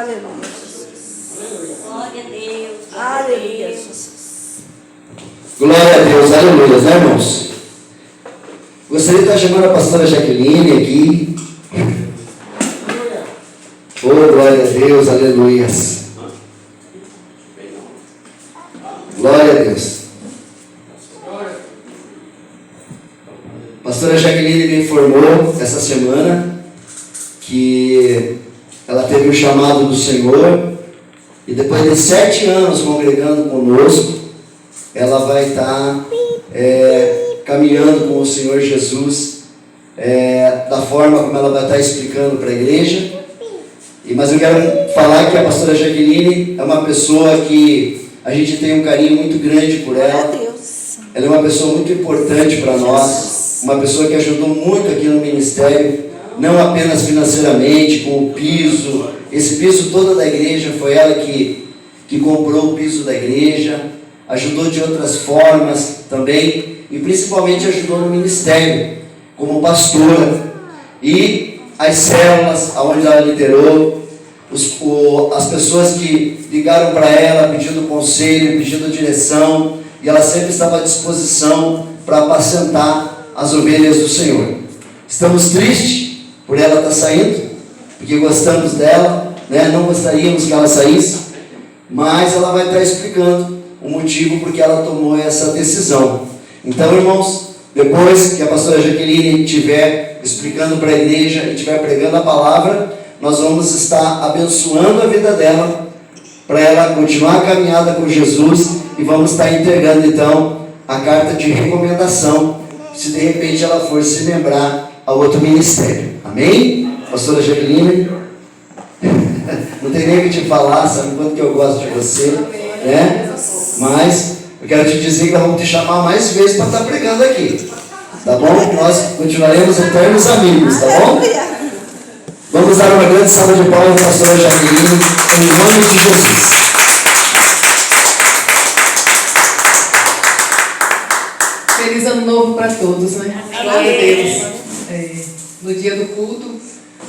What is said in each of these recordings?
Aleluia, Jesus. Glória a Deus. Aleluia, Jesus. Glória a Deus, aleluia, né, irmãos? Gostaria de estar chamando a pastora Jaqueline aqui. Oh, glória a Deus, aleluia. Glória a Deus. A pastora Jaqueline me informou essa semana que ela teve um chamado do Senhor e depois de 7 anos congregando conosco, ela vai estar caminhando com o Senhor Jesus da forma como ela vai estar explicando para a igreja. Mas eu quero falar que a pastora Jaqueline é uma pessoa que a gente tem um carinho muito grande por ela. Ela é uma pessoa muito importante para nós, uma pessoa que ajudou muito aqui no ministério, não apenas financeiramente, com o piso. Esse piso todo da igreja foi ela que comprou o piso da igreja, ajudou de outras formas também, e principalmente ajudou no ministério, como pastora. E as células onde ela liderou, as pessoas que ligaram para ela pedindo conselho, pedindo direção, e ela sempre estava à disposição para apacentar as ovelhas do Senhor. Estamos tristes por ela estar saindo, porque gostamos dela, né? Não gostaríamos que ela saísse, mas ela vai estar explicando o motivo porque ela tomou essa decisão. Então, irmãos, depois que a pastora Jaqueline estiver explicando para a igreja e estiver pregando a palavra, nós vamos estar abençoando a vida dela, para ela continuar a caminhada com Jesus, e vamos estar entregando então a carta de recomendação, se de repente ela for se lembrar a outro ministério. Amém? Pastora Jaqueline, não tem nem o que te falar, sabe quanto que eu gosto de você, né? Mas eu quero te dizer que nós vamos te chamar mais vezes para estar pregando aqui, tá bom? Nós continuaremos eternos amigos, tá bom? Vamos dar uma grande salva de palmas para a pastora Jaqueline, em nome de Jesus. Feliz ano novo para todos, né? Glória a Deus. No dia do culto,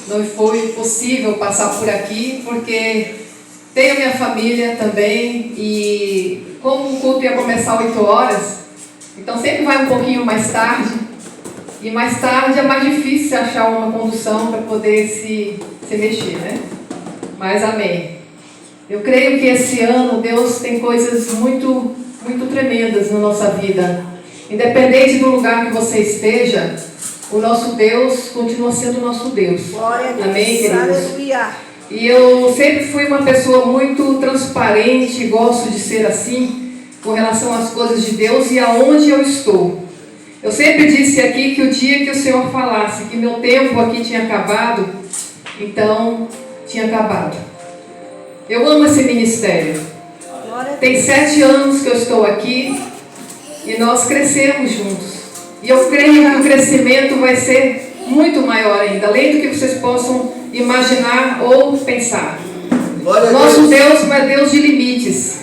não foi possível passar por aqui, porque tenho minha família também, e como o culto ia começar às 8 horas, então sempre vai um pouquinho mais tarde, e mais tarde é mais difícil achar uma condução para poder se mexer, né? Mas amém. Eu creio que esse ano Deus tem coisas muito, muito tremendas na nossa vida. Independente do lugar que você esteja, o nosso Deus continua sendo o nosso Deus. Glória a Deus. Amém, queridos? Aleluia. E eu sempre fui uma pessoa muito transparente, gosto de ser assim, com relação às coisas de Deus e aonde eu estou. Eu sempre disse aqui que o dia que o Senhor falasse que meu tempo aqui tinha acabado, então tinha acabado. Eu amo esse ministério. Tem 7 anos que eu estou aqui e nós crescemos juntos. E eu creio que o crescimento vai ser muito maior ainda, além do que vocês possam imaginar ou pensar. O nosso Deus não é Deus de limites.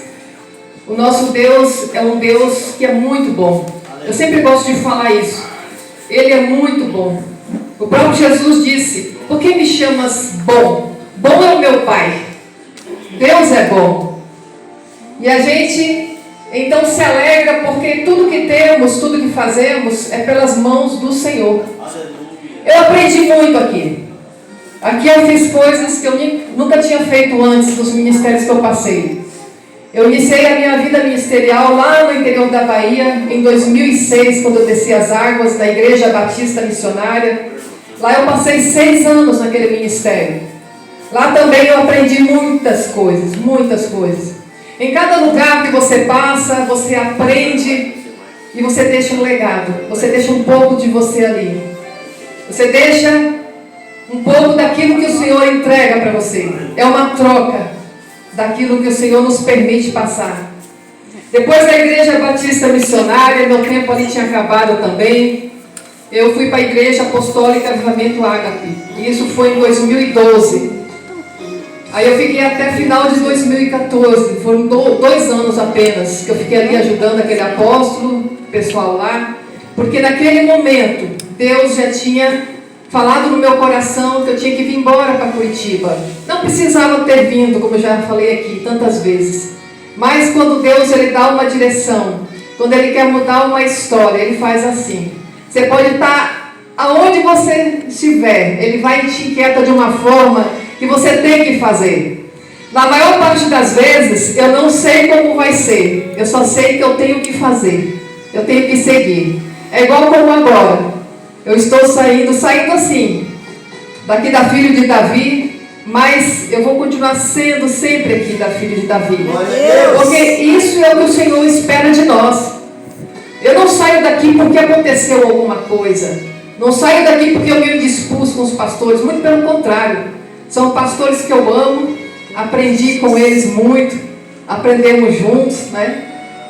O nosso Deus é um Deus que é muito bom. Eu sempre gosto de falar isso. Ele é muito bom. O próprio Jesus disse: por que me chamas bom? Bom é o meu Pai. Deus é bom. E a gente então se alegra porque tudo que temos, tudo que fazemos é pelas mãos do Senhor. Eu aprendi muito aqui. Aqui eu fiz coisas que eu nunca tinha feito antes dos ministérios que eu passei. Eu iniciei a minha vida ministerial lá no interior da Bahia, em 2006, quando eu desci as águas da Igreja Batista Missionária. Lá eu passei 6 anos naquele ministério. Lá também eu aprendi muitas coisas, muitas coisas. Em cada lugar que você passa, você aprende e você deixa um legado. Você deixa um pouco de você ali. Você deixa um pouco daquilo que o Senhor entrega para você. É uma troca daquilo que o Senhor nos permite passar. Depois da Igreja Batista Missionária, meu tempo ali tinha acabado também. Eu fui para a Igreja Apostólica Avivamento Ágape. Isso foi em 2012. Aí eu fiquei até final de 2014. Foram 2 anos apenas que eu fiquei ali ajudando aquele apóstolo, pessoal lá. Porque naquele momento, Deus já tinha falado no meu coração que eu tinha que vir embora para Curitiba. Não precisava ter vindo, como eu já falei aqui tantas vezes. Mas quando Deus ele dá uma direção, quando Ele quer mudar uma história, Ele faz assim. Você pode estar aonde você estiver, Ele vai e te inquieta de uma forma que você tem que fazer. Na maior parte das vezes, eu não sei como vai ser. Eu só sei que eu tenho que fazer. Eu tenho que seguir. É igual como agora. Eu estou saindo assim, daqui da filha de Davi, mas eu vou continuar sendo sempre aqui da filha de Davi. Porque isso é o que o Senhor espera de nós. Eu não saio daqui porque aconteceu alguma coisa. Não saio daqui porque eu me dispus com os pastores. Muito pelo contrário. São pastores que eu amo. Aprendi com eles muito. Aprendemos juntos, né?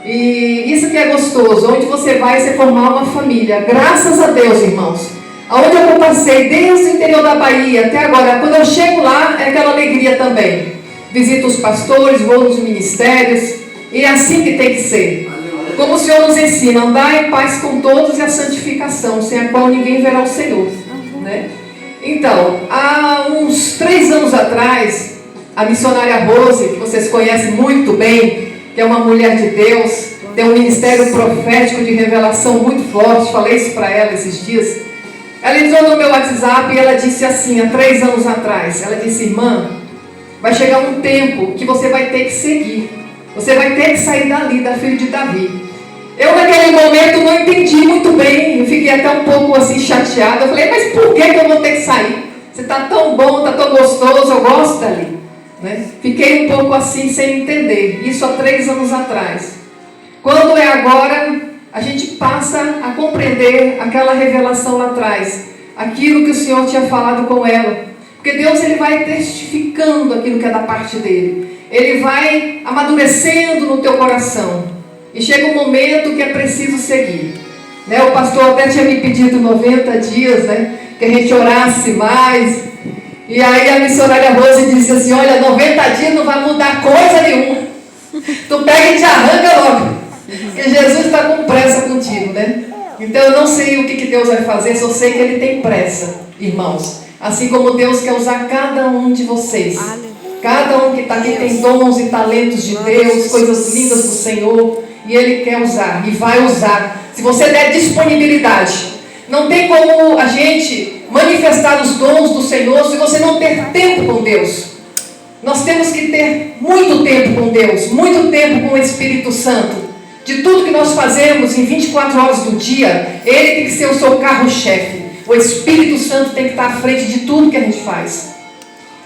E isso que é gostoso. Onde você vai, você formar uma família. Graças a Deus, irmãos. Aonde eu passei, desde o interior da Bahia até agora, quando eu chego lá, é aquela alegria também. Visito os pastores, vou nos ministérios, e é assim que tem que ser. Como o Senhor nos ensina, andar em paz com todos e a santificação, sem a qual ninguém verá o Senhor. Né? Então, há uns 3 anos atrás, a missionária Rose, que vocês conhecem muito bem, que é uma mulher de Deus, tem um ministério profético de revelação muito forte, falei isso para ela esses dias. Ela entrou no meu WhatsApp e ela disse assim, há 3 anos atrás, ela disse: irmã, vai chegar um tempo que você vai ter que seguir, você vai ter que sair dali, da filha de Davi. Eu naquele momento não entendi muito bem, eu fiquei até um pouco assim chateada, eu falei: mas por que eu vou ter que sair? Você está tão bom, está tão gostoso, eu gosto dali. Né? Fiquei um pouco assim sem entender, isso há 3 anos atrás. Quando é agora, a gente passa a compreender aquela revelação lá atrás, aquilo que o Senhor tinha falado com ela, porque Deus ele vai testificando aquilo que é da parte dele, ele vai amadurecendo no teu coração, e chega um momento que é preciso seguir. Né? O pastor até tinha me pedido 90 dias, né? Que a gente orasse mais. E aí a missionária Rose disse assim: olha, 90 dias não vai mudar coisa nenhuma. Tu pega e te arranca logo. Porque Jesus está com pressa contigo, né? Então eu não sei o que Deus vai fazer, só sei que Ele tem pressa, irmãos. Assim como Deus quer usar cada um de vocês. Cada um que está aqui tem dons e talentos de Deus, coisas lindas do Senhor. E Ele quer usar e vai usar. Se você der disponibilidade. Não tem como a gente manifestar os dons do Senhor se você não ter tempo com Deus. Nós temos que ter muito tempo com Deus, muito tempo com o Espírito Santo. De tudo que nós fazemos em 24 horas do dia, Ele tem que ser o seu carro-chefe. O Espírito Santo tem que estar à frente de tudo que a gente faz.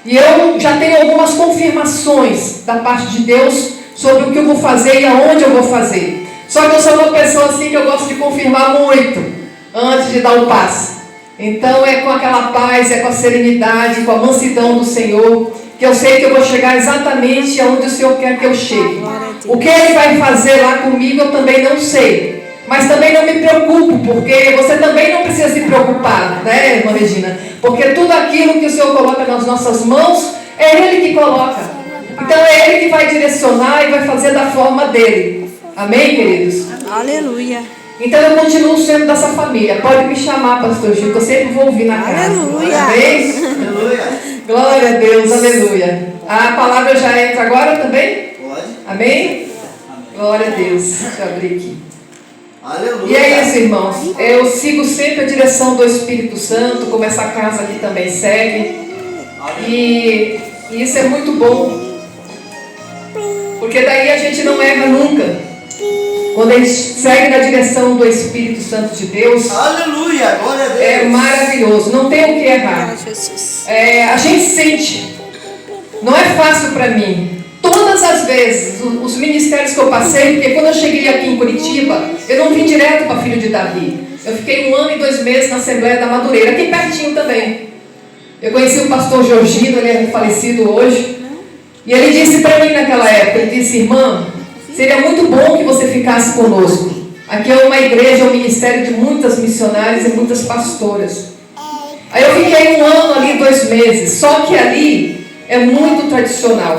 E eu já tenho algumas confirmações da parte de Deus sobre o que eu vou fazer e aonde eu vou fazer. Só que eu sou uma pessoa assim que eu gosto de confirmar muito antes de dar o passo. Então é com aquela paz, é com a serenidade, com a mansidão do Senhor, que eu sei que eu vou chegar exatamente aonde o Senhor quer que eu chegue. O que Ele vai fazer lá comigo eu também não sei. Mas também não me preocupo, porque você também não precisa se preocupar, né, irmã Regina? Porque tudo aquilo que o Senhor coloca nas nossas mãos, é Ele que coloca. Então é Ele que vai direcionar e vai fazer da forma dele. Amém, queridos? Aleluia. Então eu continuo sendo dessa família. Pode me chamar, pastor Gil, que eu sempre vou ouvir na casa. Aleluia. Amém? Aleluia. Glória a Deus, aleluia. A palavra já entra agora também? Pode. Amém? Glória a Deus. Deixa eu abrir aqui. Aleluia. E é isso, irmãos. Eu sigo sempre a direção do Espírito Santo, como essa casa aqui também segue. E isso é muito bom. Porque daí a gente não erra nunca. Quando a gente segue na direção do Espírito Santo de Deus, Aleluia, glória a Deus. é maravilhoso, não tem o que errar. A gente sente, não é fácil para mim. Todas as vezes, os ministérios que eu passei, porque quando eu cheguei aqui em Curitiba, eu não vim direto para Filho de Davi. Eu fiquei 1 ano e 2 meses na Assembleia da Madureira, aqui pertinho também. Eu conheci o pastor Georgino, ele é falecido hoje. E ele disse para mim naquela época, ele disse: irmã, seria muito bom que você ficasse conosco. Aqui é uma igreja, um ministério de muitas missionárias e muitas pastoras. Aí eu fiquei 1 ano ali, 2 meses. Só que ali é muito tradicional.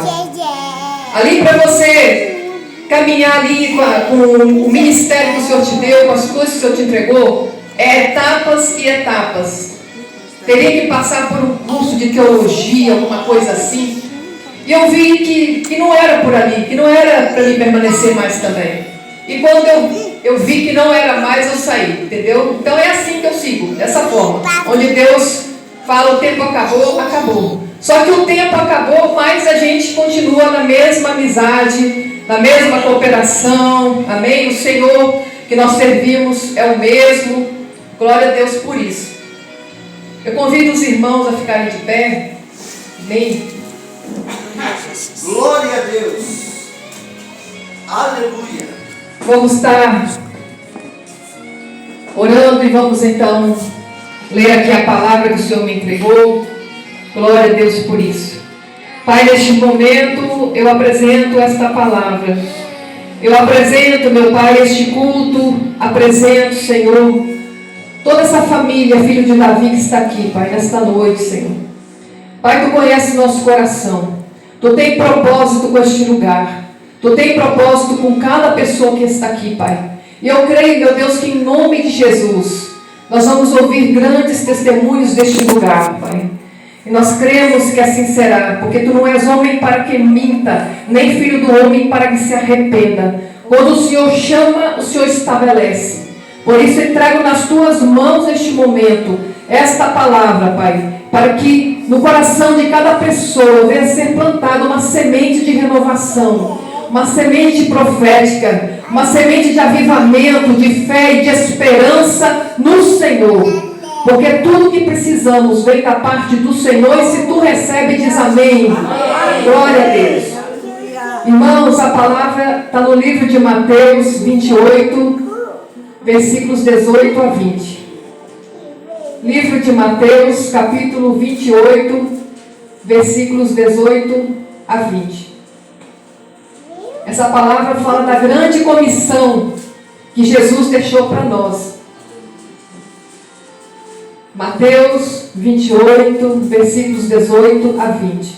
Ali para você caminhar ali com o ministério que o Senhor te deu, com as coisas que o Senhor te entregou, é etapas e etapas. teria que passar por um curso de teologia, alguma coisa assim. E eu vi que não era por ali, que não era para mim permanecer mais também. E quando eu vi que não era mais, eu saí, entendeu? Então é assim que eu sigo, dessa forma. Onde Deus fala, o tempo acabou, acabou. Só que o tempo acabou, mas a gente continua na mesma amizade, na mesma cooperação, amém? O Senhor que nós servimos é o mesmo, glória a Deus por isso. Eu convido os irmãos a ficarem de pé, amém? Glória a Deus. Aleluia. Vamos estar orando e vamos então ler aqui a palavra que o Senhor me entregou. Glória a Deus por isso. Pai, neste momento eu apresento esta palavra. Eu apresento, meu Pai, este culto. Apresento, Senhor, toda essa família, filho de Davi, que está aqui, Pai, nesta noite, Senhor. Pai, Tu conheces nosso coração. Tu tem propósito com este lugar. Tu tem propósito com cada pessoa que está aqui, Pai. E eu creio, meu Deus, que em nome de Jesus, nós vamos ouvir grandes testemunhos deste lugar, Pai. E nós cremos que assim será, porque Tu não és homem para que minta, nem filho do homem para que se arrependa. Quando o Senhor chama, o Senhor estabelece. Por isso entrego nas Tuas mãos neste momento, esta palavra, Pai, para que no coração de cada pessoa venha ser plantada uma semente de renovação, uma semente profética, uma semente de avivamento, de fé e de esperança no Senhor. Porque tudo que precisamos vem da parte do Senhor, e se Tu recebe, diz amém. Glória a Deus. Irmãos, a palavra está no livro de Mateus 28, versículos 18 a 20. Livro de Mateus, capítulo 28, versículos 18 a 20. Essa palavra fala da grande comissão que Jesus deixou para nós. Mateus 28, versículos 18 a 20.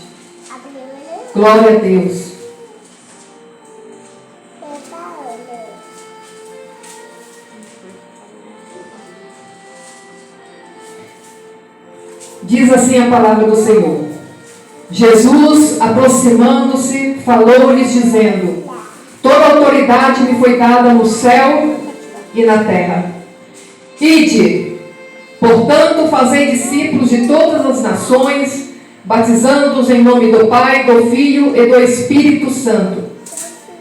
Glória a Deus. Diz assim a palavra do Senhor. Jesus, aproximando-se, falou-lhes dizendo: toda autoridade me foi dada no céu e na terra. Ide, portanto, fazei discípulos de todas as nações, batizando-os em nome do Pai, do Filho e do Espírito Santo,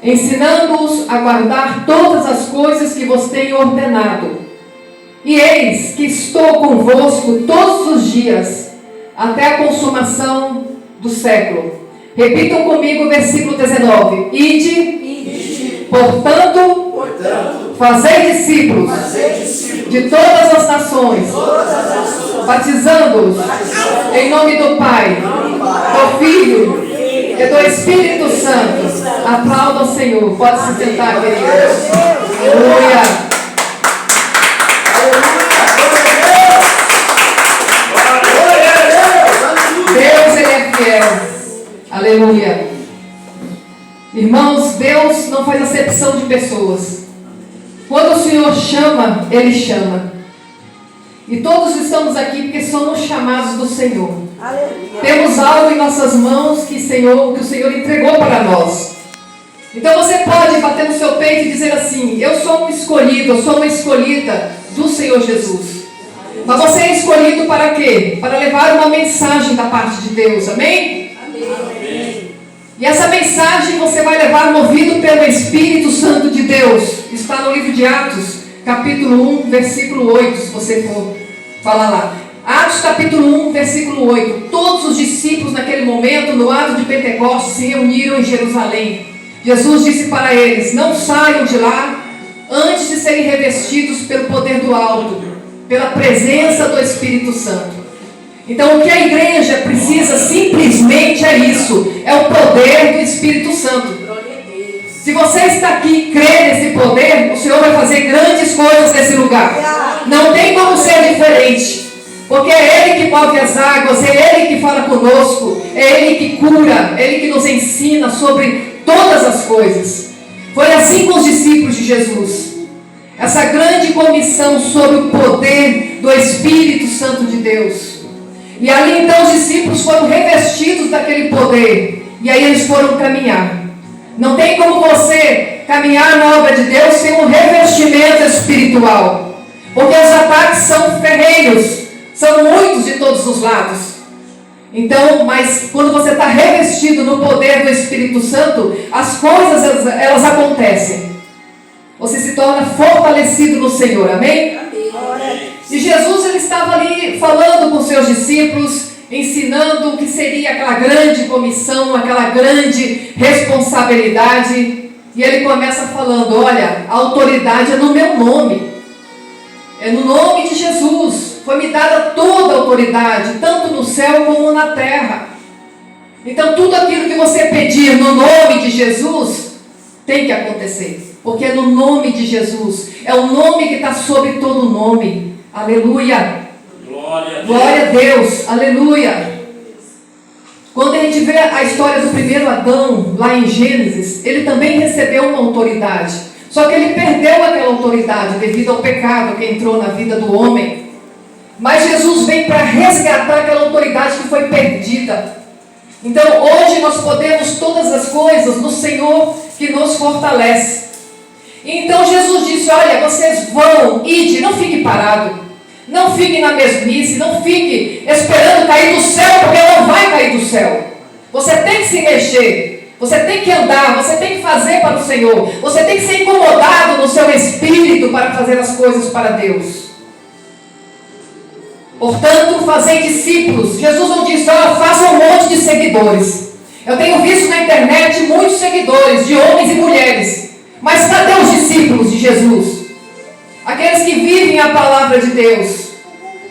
ensinando-os a guardar todas as coisas que vos tenho ordenado. E eis que estou convosco todos os dias, até a consumação do século. Repitam comigo o versículo 19. Ide, portanto, fazei discípulos de todas as nações, batizando-os em nome do Pai, do Filho e do Espírito Santo. Aplauda o Senhor. Pode se sentar, queridos. Aleluia. Deus, Ele é fiel. Aleluia. Irmãos, Deus não faz acepção de pessoas. Quando o Senhor chama, Ele chama. E todos estamos aqui porque somos chamados do Senhor. Aleluia. Temos algo em nossas mãos que o Senhor entregou para nós. Então você pode bater no seu peito e dizer assim: eu sou um escolhido, eu sou uma escolhida do Senhor Jesus. Mas você é escolhido para quê? Para levar uma mensagem da parte de Deus, amém? Amém. E essa mensagem você vai levar movido pelo Espírito Santo de Deus. Está no livro de Atos, capítulo 1, versículo 8, se você for falar lá. Atos capítulo 1, versículo 8. Todos os discípulos naquele momento, no ato de Pentecostes, se reuniram em Jerusalém. Jesus disse para eles: não saiam de lá antes de serem revestidos pelo poder do alto, pela presença do Espírito Santo. Então o que a igreja precisa simplesmente é isso, é o poder do Espírito Santo. Se você está aqui e crê nesse poder, o Senhor vai fazer grandes coisas nesse lugar. Não tem como ser diferente, porque é Ele que move as águas, é Ele que fala conosco, é Ele que cura, é Ele que nos ensina sobre todas as coisas. Foi assim com os discípulos de Jesus. Essa grande comissão sobre o poder do Espírito Santo de Deus. E ali então os discípulos foram revestidos daquele poder. E aí eles foram caminhar. Não tem como você caminhar na obra de Deus sem um revestimento espiritual. Porque os ataques são ferrenhos, são muitos de todos os lados. Então, mas quando você está revestido no poder do Espírito Santo, as coisas elas acontecem. Você se torna fortalecido no Senhor, amém? E Jesus ele estava ali falando com seus discípulos, ensinando o que seria aquela grande comissão, aquela grande responsabilidade. E ele começa falando: olha, a autoridade é no meu nome, é no nome de Jesus. Foi-me dada toda a autoridade, tanto no céu como na terra. Então tudo aquilo que você pedir no nome de Jesus tem que acontecer, porque é no nome de Jesus, é o nome que está sobre todo nome. Aleluia. Glória a Deus. Aleluia. Quando a gente vê a história do primeiro Adão, lá em Gênesis, ele também recebeu uma autoridade. Só que ele perdeu aquela autoridade devido ao pecado que entrou na vida do homem. Mas Jesus vem para resgatar aquela autoridade que foi perdida. Então hoje nós podemos todas as coisas no Senhor que nos fortalece. Então Jesus disse: olha, vocês vão, ide, não fique parado. Não fique na mesmice, não fique esperando cair do céu, porque não vai cair do céu. Você tem que se mexer, você tem que andar, você tem que fazer para o Senhor. Você tem que ser incomodado no seu espírito para fazer as coisas para Deus. Portanto, fazei discípulos. Jesus não disse: olha, faça um monte de seguidores. Eu tenho visto na internet muitos seguidores de homens e mulheres. Mas cadê os discípulos de Jesus? Aqueles que vivem a palavra de Deus,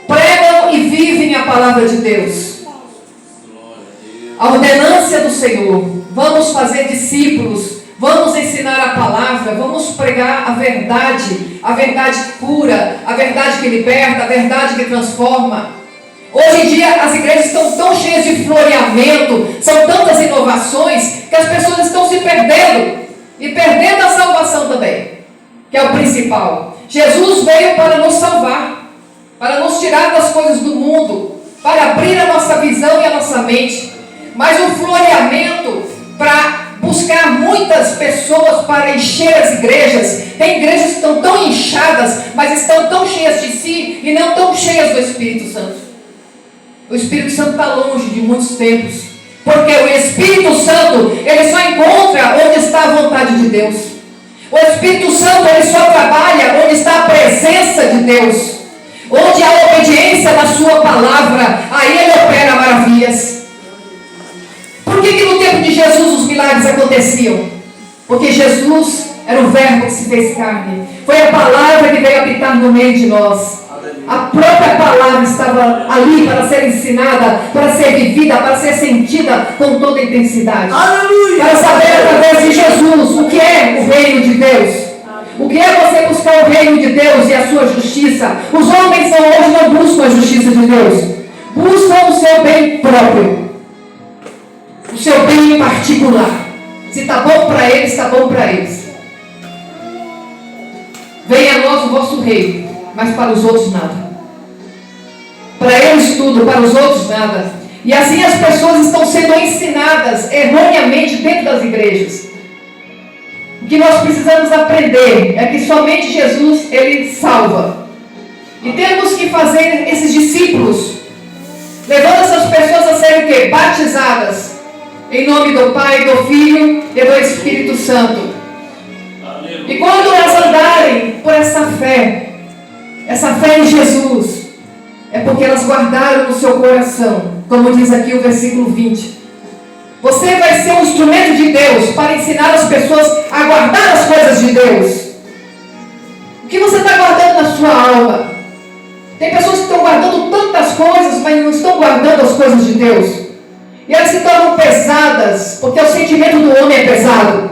pregam e vivem a palavra de Deus. A ordenância do Senhor: vamos fazer discípulos, vamos ensinar a palavra, vamos pregar a verdade que cura, a verdade que liberta, a verdade que transforma. Hoje em dia as igrejas estão tão cheias de floreamento, são tantas inovações, que as pessoas estão se perdendo, e perdendo a salvação também, que é o principal. Jesus veio para nos salvar, para nos tirar das coisas do mundo, para abrir a nossa visão e a nossa mente. Mas o floreamento para buscar muitas pessoas para encher as igrejas. Tem igrejas que estão tão inchadas, mas estão tão cheias de si e não tão cheias do Espírito Santo. O Espírito Santo está longe de muitos tempos, porque o Espírito Santo ele só encontra onde está a vontade de Deus. O Espírito Santo ele só trabalha onde está a presença de Deus, onde há a obediência da sua palavra. Aí ele opera maravilhas. Por que no tempo de Jesus os milagres aconteciam? Porque Jesus era o verbo que se fez carne. Foi a palavra que veio habitar no meio de nós. A própria palavra estava ali para ser ensinada, para ser vivida, para ser sentida com toda a intensidade. Aleluia! Para saber através de Jesus o que é o reino de Deus. O que é você buscar o reino de Deus e a sua justiça. Os homens hoje não buscam a justiça de Deus. Buscam o seu bem próprio. O seu bem em particular. Se está bom para eles, está bom para eles. Venha a nós o vosso reino, mas para os outros nada. Para eles tudo, para os outros nada. E assim as pessoas estão sendo ensinadas erroneamente dentro das igrejas. O que nós precisamos aprender é que somente Jesus, ele salva. E temos que fazer esses discípulos, levando essas pessoas a serem o quê? Batizadas. Em nome do Pai, do Filho e do Espírito Santo. E quando elas andarem por essa fé em Jesus, é porque elas guardaram no seu coração, como diz aqui o versículo 20. Você vai ser um instrumento de Deus para ensinar as pessoas a guardar as coisas de Deus. O que você está guardando na sua alma? Tem pessoas que estão guardando tantas coisas, mas não estão guardando as coisas de Deus. E elas se tornam pesadas, porque o sentimento do homem é pesado.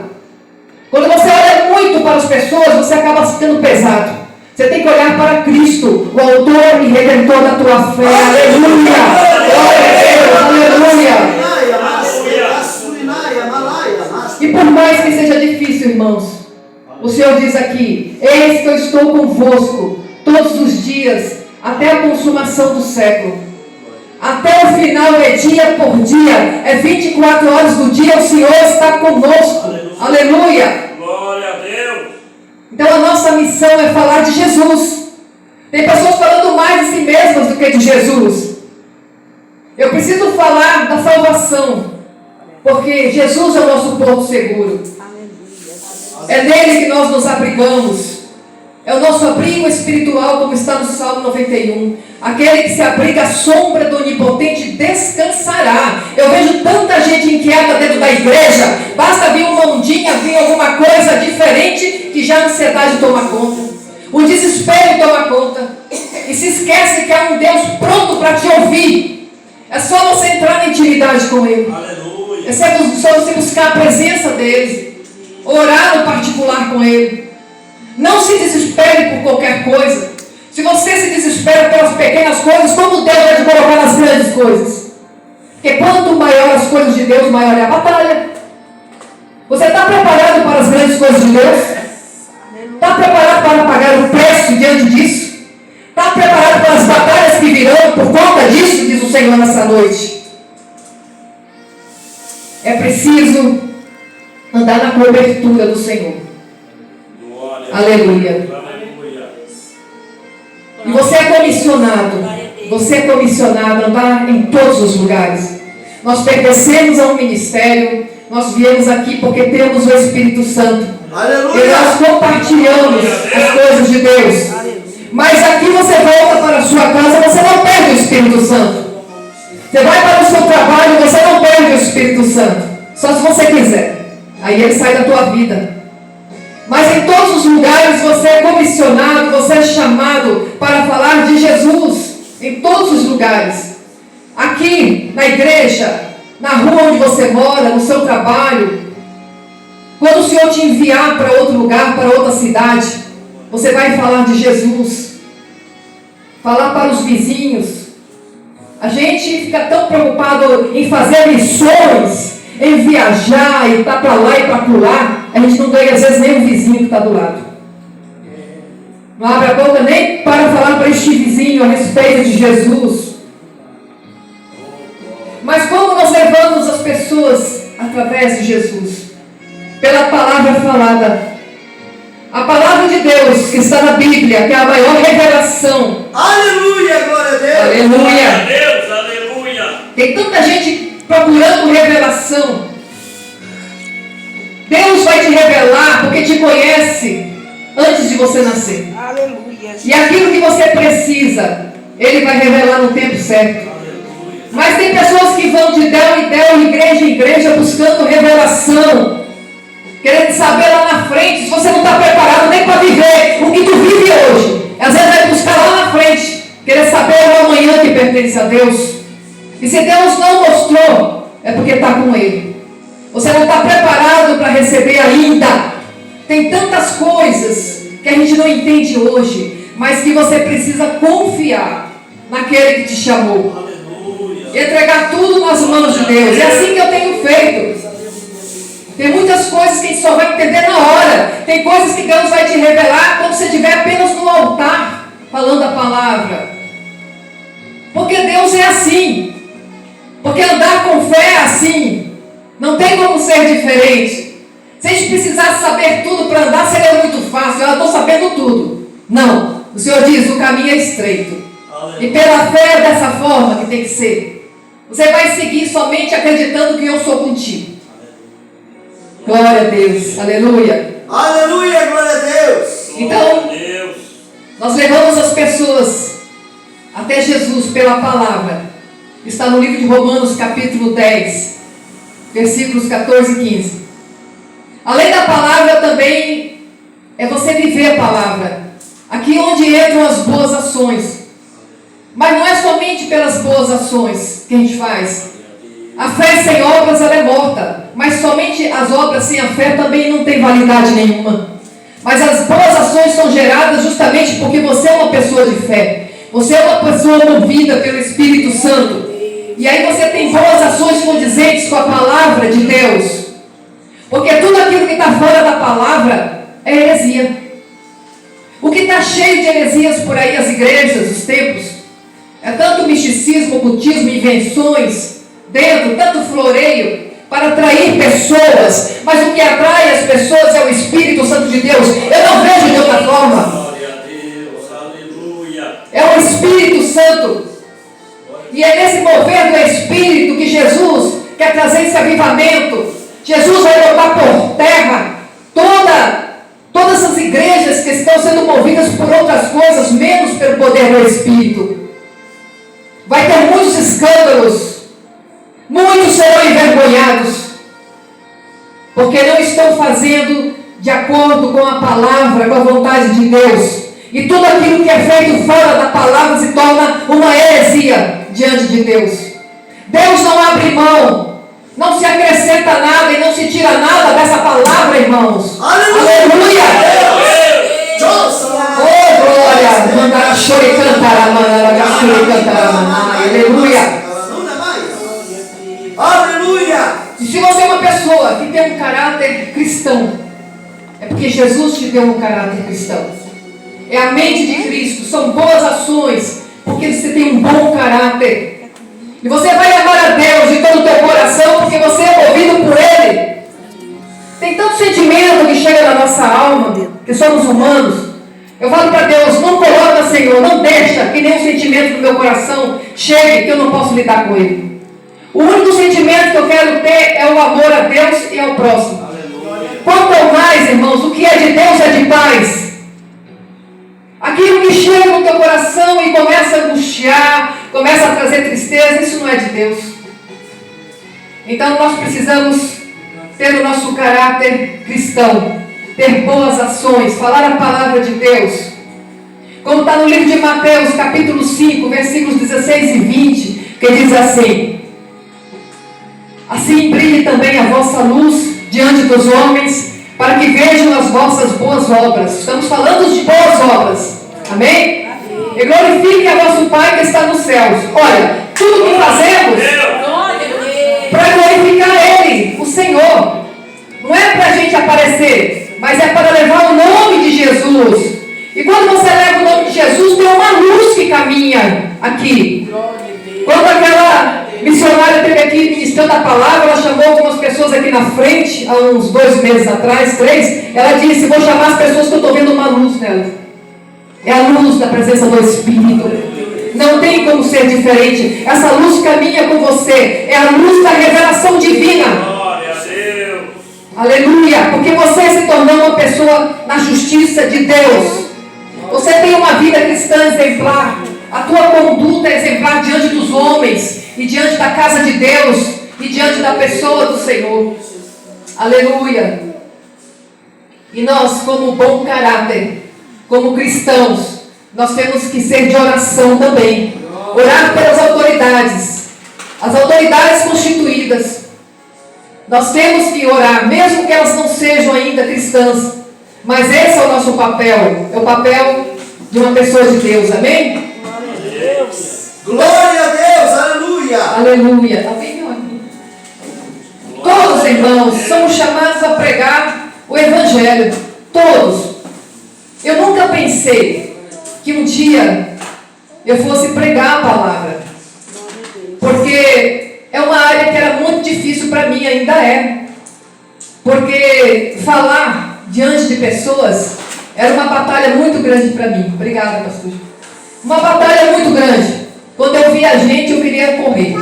Quando você olha muito para as pessoas, você acaba ficando pesado. Você tem que olhar para Cristo, o autor e redentor da tua fé. Aleluia! Glória a Deus! Aleluia! E por mais que seja difícil, irmãos, o Senhor diz aqui: eis que eu estou convosco todos os dias, até a consumação do século. Até o final é dia por dia, é 24 horas do dia, o Senhor está conosco. Aleluia! Glória a Deus! Então a nossa missão é falar de Jesus. Tem pessoas falando mais de si mesmas do que de Jesus. Eu preciso falar da salvação, porque Jesus é o nosso porto seguro. É nele que nós nos abrigamos. É o nosso abrigo espiritual, como está no Salmo 91. Aquele que se abriga à sombra do Onipotente descansará. Eu vejo tanta gente inquieta dentro da igreja. Basta vir uma ondinha, vir alguma coisa diferente, que já a ansiedade toma conta. O desespero toma conta. E se esquece que há um Deus pronto para te ouvir. É só você entrar na intimidade com Ele. Aleluia! É só você buscar a presença dEle. Orar no particular com Ele. Não se desespere por qualquer coisa. Se você se desespera pelas pequenas coisas, como Deus vai te colocar nas grandes coisas? Porque quanto maior as coisas de Deus, maior é a batalha. Você está preparado para as grandes coisas de Deus? Está preparado para pagar o preço diante disso? Está preparado para as batalhas que virão por conta disso, diz o Senhor nessa noite? É preciso andar na cobertura do Senhor. Glória. Aleluia. Aleluia. E você é comissionado. Você é comissionado a andar em todos os lugares. Nós pertencemos a um ministério. Nós viemos aqui porque temos o Espírito Santo. Aleluia! E nós compartilhamos as coisas de Deus. Mas aqui você volta para a sua casa, você não perde o Espírito Santo. Você vai para o seu trabalho, você não perde o Espírito Santo. Só se você quiser. Aí ele sai da tua vida. Mas em todos os lugares você é comissionado, você é chamado para falar de Jesus. Em todos os lugares. Aqui, na igreja, na rua onde você mora, no seu trabalho. Quando o Senhor te enviar para outro lugar, para outra cidade, você vai falar de Jesus. Falar para os vizinhos. A gente fica tão preocupado em fazer missões, em viajar e estar para lá e para lá. A gente não ganha às vezes nem o vizinho que está do lado. Não abre a boca nem para falar para este vizinho a respeito de Jesus. Mas como nós levamos as pessoas através de Jesus? Pela palavra falada. A palavra de Deus que está na Bíblia, que é a maior revelação. Aleluia, glória a Deus! Glória a Aleluia! Deus, aleluia! Tem tanta gente procurando revelação. Deus vai te revelar porque te conhece antes de você nascer. Aleluia. E aquilo que você precisa, Ele vai revelar no tempo certo. Mas tem pessoas que vão de del em del, igreja em igreja, buscando revelação. Querendo saber lá na frente, se você não está preparado nem para viver o que tu vive hoje. Às vezes vai buscar lá na frente, querer saber o amanhã que pertence a Deus. E se Deus não mostrou, é porque está com Ele. Você não está preparado para receber ainda. Tem tantas coisas que a gente não entende hoje, mas que você precisa confiar naquele que te chamou. Aleluia! E entregar tudo nas mãos de Deus. É assim que eu tenho feito. Tem muitas coisas que a gente só vai entender na hora. Tem coisas que Deus vai te revelar quando você estiver apenas no altar, falando a palavra. Porque Deus é assim. Porque andar com fé é assim. Não tem como ser diferente. Se a gente precisasse saber tudo para andar, seria muito fácil. Eu estou sabendo tudo. Não. O Senhor diz, o caminho é estreito. E pela fé é dessa forma que tem que ser. Você vai seguir somente acreditando que eu sou contigo. Glória a Deus. Aleluia. Aleluia, glória a Deus! Então, Glória a Deus! nós levamos as pessoas até Jesus pela palavra. Está no livro de Romanos, capítulo 10, versículos 14 e 15. Além da palavra também é você viver a palavra. Aqui onde entram as boas ações. Mas não é somente pelas boas ações que a gente faz. A fé sem obras ela é morta. Mas somente as obras sem a fé também não tem validade nenhuma. Mas as boas ações são geradas justamente porque você é uma pessoa de fé. Você é uma pessoa movida pelo Espírito Santo. E aí você tem boas ações condizentes com a palavra de Deus. Porque tudo aquilo que está fora da palavra é heresia. O que está cheio de heresias por aí, as igrejas, os templos, É tanto misticismo, ocultismo, invenções dentro, tanto floreio para atrair pessoas. Mas o que atrai as pessoas é o Espírito Santo de Deus. Eu não vejo de outra forma. Glória a Deus. Aleluia. É o Espírito Santo. E é nesse mover do Espírito que Jesus quer trazer esse avivamento. Jesus vai botar por terra todas as igrejas que estão sendo movidas por outras coisas, menos pelo poder do Espírito. Vai ter muitos escândalos. Muitos serão envergonhados, porque não estão fazendo de acordo com a palavra, com a vontade de Deus. E tudo aquilo que é feito fora da palavra se torna uma heresia diante de Deus. Deus não abre mão, não se acrescenta nada e não se tira nada dessa palavra, irmãos. Aleluia! Oh, glória! Mandar chore e cantar, mandar chore e cantar, aleluia! Aleluia! E se você é uma pessoa que tem um caráter cristão, é porque Jesus te deu um caráter cristão. É a mente de Cristo, são boas ações, porque você tem um bom caráter. E você vai amar a Deus de todo o teu coração, porque você é movido por Ele. Tem tanto sentimento que chega na nossa alma, que somos humanos. Eu falo para Deus, não coloca, Senhor, não deixa que nenhum sentimento do meu coração chegue, que eu não posso lidar com ele. O único sentimento que eu quero ter é o amor a Deus e ao próximo. Quanto mais, irmãos, o que é de Deus é de paz. Aquilo que chega no teu coração e começa a angustiar, começa a trazer tristeza, isso não é de Deus. Então nós precisamos ter o nosso caráter cristão, ter boas ações, falar a palavra de Deus. Como está no livro de Mateus, capítulo 5, versículos 16 e 20, que diz assim: assim brilhe também a vossa luz diante dos homens, para que vejam as vossas boas obras. Estamos falando de boas obras. Amém? E glorifique a vosso Pai que está nos céus. Olha, tudo que fazemos para glorificar Ele, o Senhor. Não é para a gente aparecer, mas é para levar o nome de Jesus. E quando você leva o nome de Jesus, tem uma luz que caminha aqui. Quando aquela missionária esteve aqui ministrando a palavra, ela chamou algumas pessoas aqui na frente, há uns 2 meses atrás, 3, ela disse: vou chamar as pessoas que eu estou vendo uma luz nela. É a luz da presença do Espírito. Não tem como ser diferente. Essa luz caminha com você. É a luz da revelação divina. Glória a Deus. Aleluia. Porque você se tornou uma pessoa na justiça de Deus. Você tem uma vida cristã exemplar. A tua conduta é exemplar diante dos homens e diante da casa de Deus e diante da pessoa do Senhor. Aleluia. E nós, como bom caráter, como cristãos, nós temos que ser de oração também. Orar pelas autoridades, as autoridades constituídas. Nós temos que orar, mesmo que elas não sejam ainda cristãs. Mas esse é o nosso papel. É o papel de uma pessoa de Deus. Amém? Glória a Deus, aleluia! Aleluia. Amém, meu amigo? Todos, irmãos, somos chamados a pregar o Evangelho. Todos. Eu nunca pensei que um dia eu fosse pregar a palavra. Porque é uma área que era muito difícil para mim, ainda é. Porque falar diante de pessoas era uma batalha muito grande para mim. Obrigada, pastor. Uma batalha muito grande. Quando eu via a gente, eu queria correr.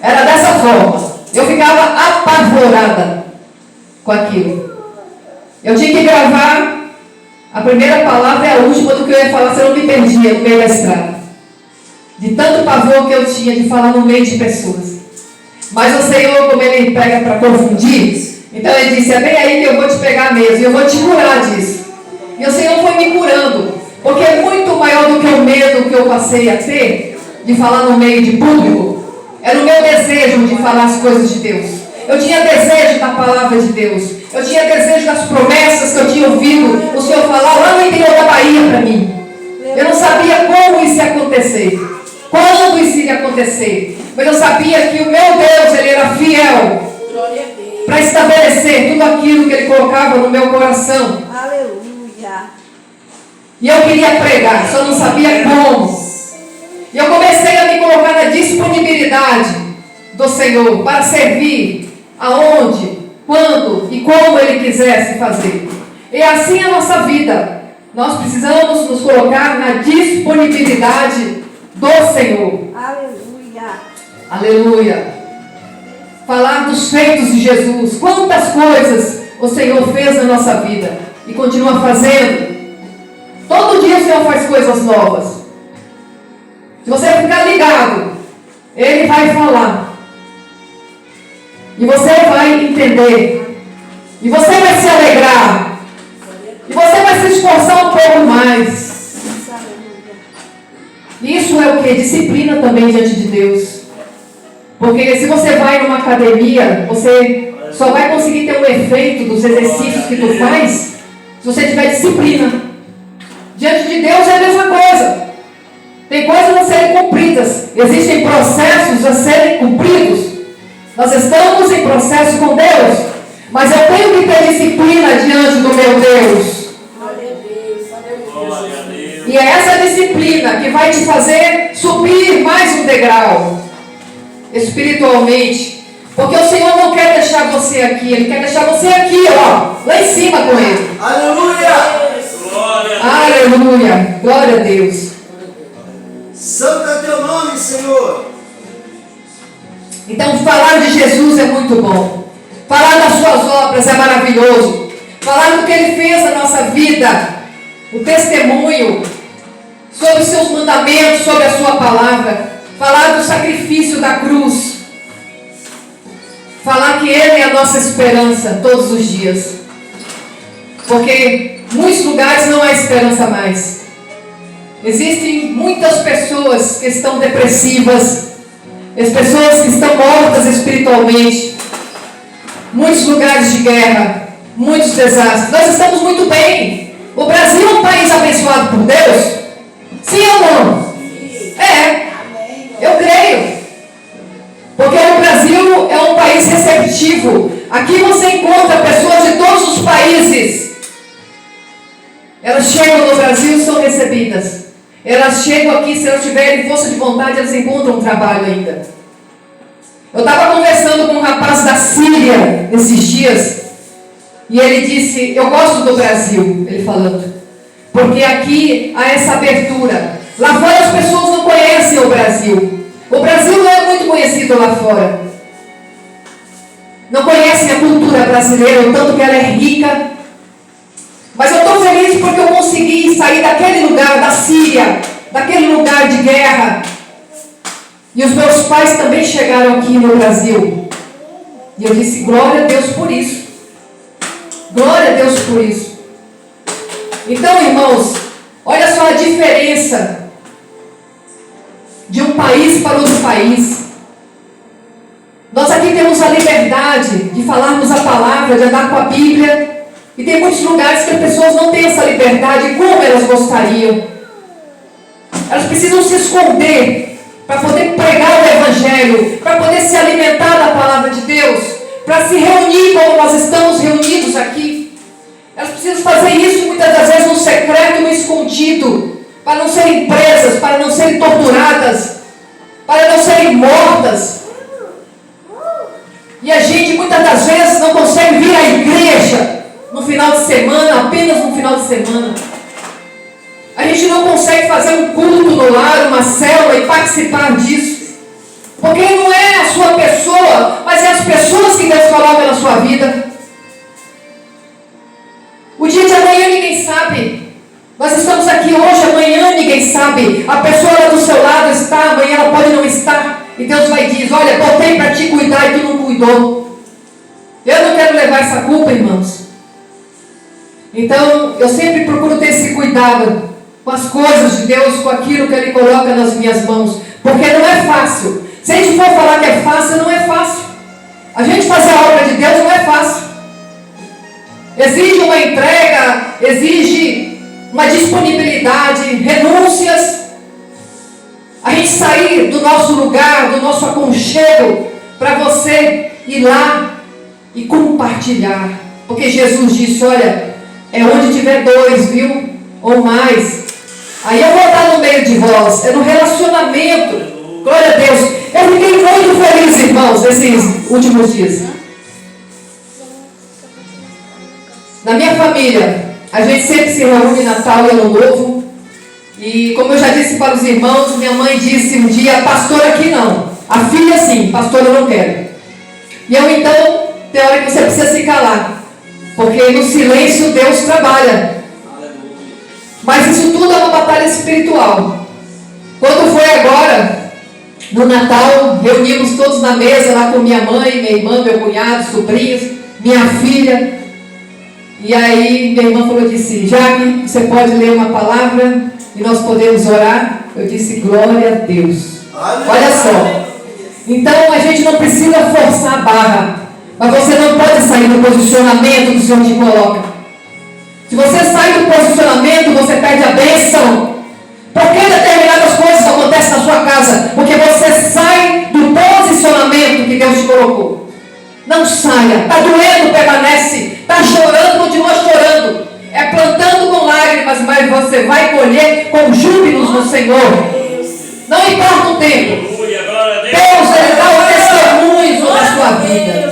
Era dessa forma. Eu ficava apavorada com aquilo. Eu tinha que gravar a primeira palavra e a última do que eu ia falar, se eu não me perdia no meio da estrada. De tanto pavor que eu tinha de falar no meio de pessoas. Mas o Senhor, como Ele pega para confundir, então Ele disse: é bem aí que eu vou te pegar mesmo, e eu vou te curar disso. E o Senhor foi me curando. Porque é muito maior do que o medo que eu passei a ter de falar no meio de público. Era o meu desejo de falar as coisas de Deus. Eu tinha desejo da palavra de Deus. Eu tinha desejo das promessas que eu tinha ouvido o Senhor falar lá no interior da Bahia para mim. Eu não sabia como isso ia acontecer. Quando isso iria acontecer. Mas eu sabia que o meu Deus, Ele era fiel para estabelecer tudo aquilo que Ele colocava no meu coração. Aleluia. E eu queria pregar, só não sabia como. E eu comecei a me colocar na disponibilidade do Senhor para servir aonde, quando e como Ele quisesse fazer. E assim é a nossa vida. Nós precisamos nos colocar na disponibilidade do Senhor. Aleluia. Aleluia. Falar dos feitos de Jesus. Quantas coisas o Senhor fez na nossa vida e continua fazendo. Todo dia o Senhor faz coisas novas. Se você ficar ligado, Ele vai falar. E você vai entender. E você vai se alegrar. E você vai se esforçar um pouco mais. Isso é o que? Disciplina também diante de Deus. Porque se você vai numa academia, você só vai conseguir ter um efeito dos exercícios que tu faz se você tiver disciplina. Diante de Deus é a mesma coisa. Tem coisas a serem cumpridas. Existem processos a serem cumpridos. Nós estamos em processo com Deus. Mas eu tenho que ter disciplina diante do meu Deus. Glória a Deus. E é essa disciplina que vai te fazer subir mais um degrau espiritualmente. Porque o Senhor não quer deixar você aqui. Ele quer deixar você aqui, ó, lá em cima com Ele. Aleluia! Glória a Deus. Aleluia. Glória a Deus. Santo é teu nome, Senhor. Então, falar de Jesus é muito bom. Falar das suas obras é maravilhoso. Falar do que Ele fez na nossa vida. O testemunho sobre os seus mandamentos, sobre a sua palavra. Falar do sacrifício da cruz. Falar que Ele é a nossa esperança todos os dias. Porque em muitos lugares não há esperança mais. Existem muitas pessoas que estão depressivas. As pessoas que estão mortas espiritualmente. Muitos lugares de guerra. Muitos desastres. Nós estamos muito bem. O Brasil é um país abençoado por Deus? Sim ou não? É. Eu creio. Porque o Brasil é um país receptivo. Aqui você encontra pessoas de todos os países. Elas chegam no Brasil e são recebidas. Elas chegam aqui, se elas tiverem força de vontade, elas encontram um trabalho ainda. Eu estava conversando com um rapaz da Síria esses dias. E ele disse, eu gosto do Brasil, ele falando. Porque aqui há essa abertura. Lá fora as pessoas não conhecem o Brasil. O Brasil não é muito conhecido lá fora. Não conhecem a cultura brasileira, o tanto que ela é rica. Mas eu estou feliz porque eu consegui sair daquele lugar, da Síria, daquele lugar de guerra. E os meus pais também chegaram aqui no Brasil. E eu disse, glória a Deus por isso. Glória a Deus por isso. Então, irmãos, olha só a diferença de um país para outro país. Nós aqui temos a liberdade de falarmos a palavra, de andar com a Bíblia. E tem muitos lugares que as pessoas não têm essa liberdade como elas gostariam. Elas precisam se esconder para poder pregar o Evangelho, para poder se alimentar da palavra de Deus, para se reunir como nós estamos reunidos aqui. Elas precisam fazer isso muitas das vezes no secreto, no escondido, para não serem presas, para não serem torturadas, para não serem mortas. E a gente muitas das vezes não consegue vir à igreja no final de semana, apenas no final de semana. A gente não consegue fazer um culto no lar, uma célula e participar disso. Porque não é a sua pessoa, mas é as pessoas que Deus coloca na sua vida. O dia de amanhã ninguém sabe. Nós estamos aqui hoje, amanhã ninguém sabe. A pessoa lá do seu lado está, amanhã ela pode não estar. E Deus vai dizer, olha, botei para te cuidar e tu não cuidou. Eu não quero levar essa culpa, irmãos. Então, eu sempre procuro ter esse cuidado com as coisas de Deus, com aquilo que Ele coloca nas minhas mãos. Porque não é fácil. Se a gente for falar que é fácil, não é fácil. A gente fazer a obra de Deus não é fácil. Exige uma entrega, exige uma disponibilidade, renúncias. A gente sair do nosso lugar, do nosso aconchego, para você ir lá e compartilhar. Porque Jesus disse, olha, é onde tiver dois, viu? Ou mais. Aí eu vou estar no meio de vós, é no relacionamento. Glória a Deus. Eu fiquei muito feliz, irmãos, nesses últimos dias. Na minha família, a gente sempre se reúne Natal e Ano Novo. E como eu já disse para os irmãos, minha mãe disse um dia, pastor aqui não. A filha sim, pastor eu não quero. E eu então, tem hora que você precisa se calar. Porque no silêncio Deus trabalha. Mas isso tudo é uma batalha espiritual. Quando foi agora, no Natal, reunimos todos na mesa lá com minha mãe, minha irmã, meu cunhado, sobrinhos, minha filha. E aí minha irmã falou, disse, Jaque, você pode ler uma palavra e nós podemos orar? Eu disse, glória a Deus. Olha só. Então a gente não precisa forçar a barra. Mas você não pode sair do posicionamento que o Senhor te coloca. Se você sai do posicionamento, você perde a bênção. Por que determinadas coisas acontecem na sua casa? Porque você sai do posicionamento que Deus te colocou. Não saia. Está doendo, permanece. Está chorando, continua chorando. É plantando com lágrimas, mas você vai colher com júbilos no Senhor. Não importa o tempo. Deus, Ele dá o testemunho sobre a sua vida.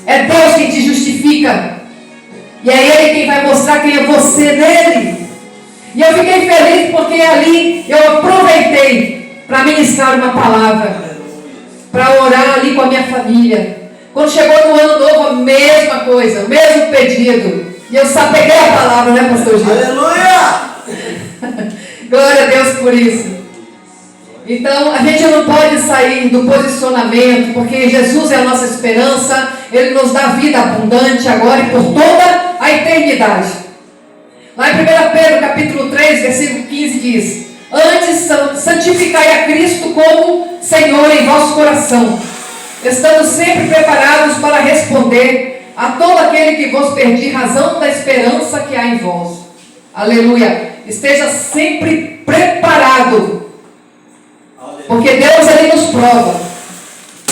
É Deus quem te justifica. E é Ele quem vai mostrar quem é você nele. E eu fiquei feliz porque ali eu aproveitei para ministrar uma palavra. Para orar ali com a minha família. Quando chegou no ano novo, a mesma coisa, o mesmo pedido. E eu só peguei a palavra, né, pastor Gil? Aleluia! Glória a Deus por isso. Então, a gente não pode sair do posicionamento, porque Jesus é a nossa esperança, Ele nos dá vida abundante agora e por toda a eternidade. Lá em 1 Pedro, capítulo 3, versículo 15 diz, antes santificai a Cristo como Senhor em vosso coração, estando sempre preparados para responder a todo aquele que vos pedir razão da esperança que há em vós. Aleluia! Esteja sempre preparado. Porque Deus, Ele nos prova.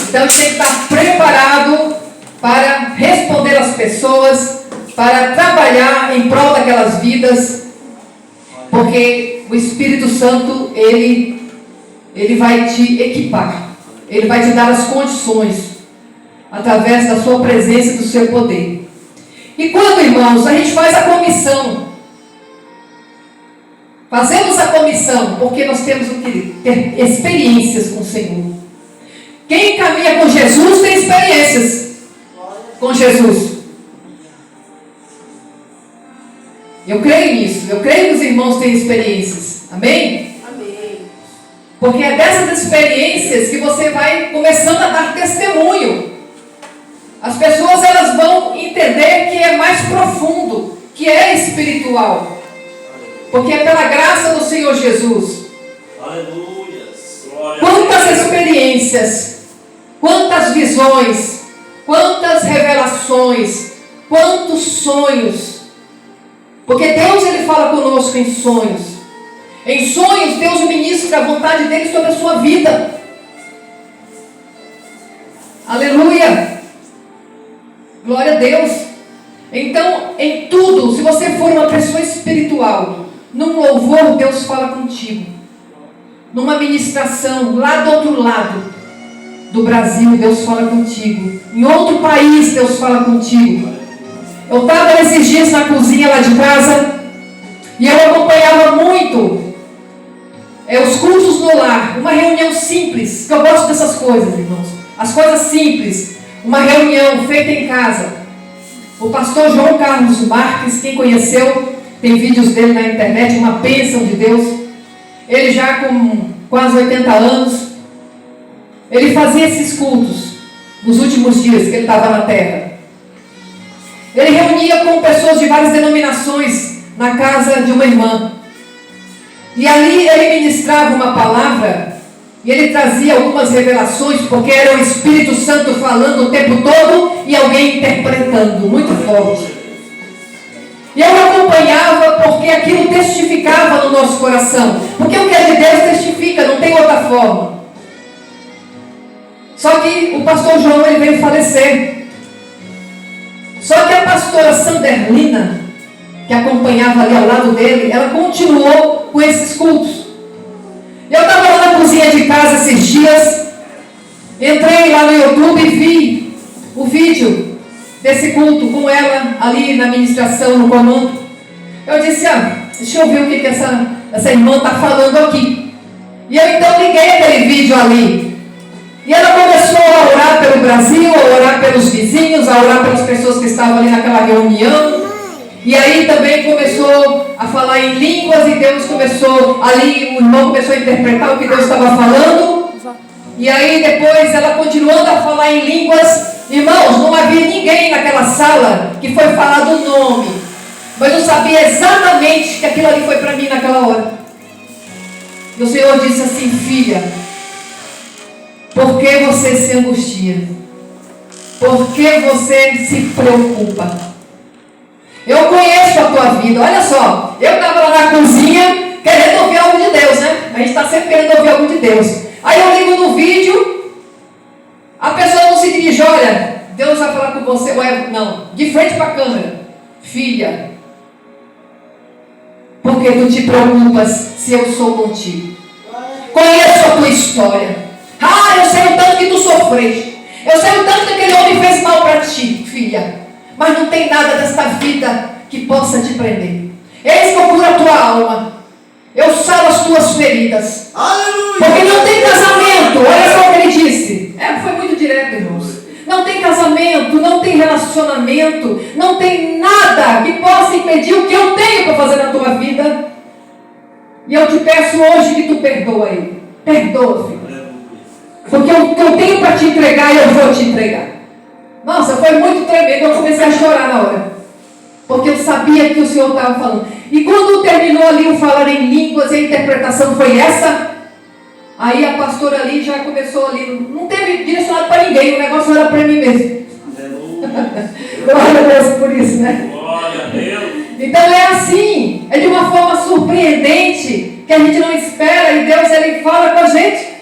Então, a gente tem que estar preparado para responder às pessoas, para trabalhar em prol daquelas vidas. Porque o Espírito Santo, Ele vai te equipar. Ele vai te dar as condições, através da sua presença e do seu poder. E quando, irmãos, a gente faz a comissão, fazemos a comissão porque nós temos que ter experiências com o Senhor. Quem caminha com Jesus tem experiências com Jesus. Eu creio nisso. Eu creio que os irmãos têm experiências. Amém? Amém. Porque é dessas experiências que você vai começando a dar testemunho. As pessoas, elas vão entender que é mais profundo, que é espiritual. Porque é pela graça do Senhor Jesus. Aleluia. Quantas experiências, quantas visões, quantas revelações, quantos sonhos. Porque Deus, Ele fala conosco em sonhos. Em sonhos, Deus ministra a vontade dEle sobre a sua vida. Aleluia. Glória a Deus. Então, em tudo, se você for uma pessoa espiritual, num louvor, Deus fala contigo. Numa ministração, lá do outro lado do Brasil, Deus fala contigo. Em outro país, Deus fala contigo. Eu estava esses dias na cozinha lá de casa e eu acompanhava muito os cultos no lar. Uma reunião simples, que eu gosto dessas coisas, irmãos. As coisas simples. Uma reunião feita em casa. O pastor João Carlos Marques, quem conheceu, tem vídeos dele na internet, uma bênção de Deus. Ele já com quase 80 anos, ele fazia esses cultos nos últimos dias que ele estava na terra. Ele reunia com pessoas de várias denominações na casa de uma irmã. E ali ele ministrava uma palavra e ele trazia algumas revelações, porque era o Espírito Santo falando o tempo todo e alguém interpretando, muito forte. E eu acompanhava porque aquilo testificava no nosso coração. Porque o que é de Deus testifica, não tem outra forma. Só que o pastor João, ele veio falecer. Só que a pastora Sanderlina, que acompanhava ali ao lado dele, ela continuou com esses cultos. Eu estava lá na cozinha de casa esses dias, entrei lá no YouTube e vi o vídeo desse culto com ela ali na ministração, no comando. Eu disse, deixa eu ver o que essa irmã está falando aqui. E eu então liguei aquele vídeo ali. E ela começou a orar pelo Brasil, a orar pelos vizinhos, a orar pelas pessoas que estavam ali naquela reunião. E aí também começou a falar em línguas e Deus começou, ali o irmão começou a interpretar o que Deus estava falando. E aí depois ela continuando a falar em línguas. Irmãos, não havia ninguém naquela sala que foi falar do nome. Mas eu sabia exatamente que aquilo ali foi para mim naquela hora. E o Senhor disse assim, filha, por que você se angustia? Por que você se preocupa? Eu conheço a tua vida. Olha só, eu estava lá na cozinha querendo ouvir algo de Deus, né? A gente está sempre querendo ouvir algo de Deus. Aí eu ligo no vídeo, a pessoa não se dirige, olha, Deus vai falar com você. Não, de frente para a câmera. Filha, por que tu te preocupas se eu sou contigo? Conheço a tua história. Eu sei o tanto que tu sofreste. Eu sei o tanto que aquele homem fez mal para ti, filha. Mas não tem nada desta vida que possa te prender. Eis que eu curo a tua alma. Eu saro as tuas feridas. Aleluia! Porque não tem casamento. Olha só o que ele disse. Foi muito direto, irmãos. Não tem casamento, não tem relacionamento, não tem nada que possa impedir o que eu tenho para fazer na tua vida. E eu te peço hoje que tu perdoa ele. Perdoa, filho. Porque o que eu tenho para te entregar, eu vou te entregar. Nossa, foi muito tremendo. Eu comecei a chorar na hora. Porque eu sabia que o Senhor estava falando. E quando terminou ali o falar em línguas, a interpretação foi essa. Aí a pastora ali já começou ali. Não teve direcionado para ninguém. O negócio era para mim mesmo. Glória a Deus por isso, né? Glória a Deus. Então é assim. É de uma forma surpreendente. Que a gente não espera. E Deus, ele fala com a gente.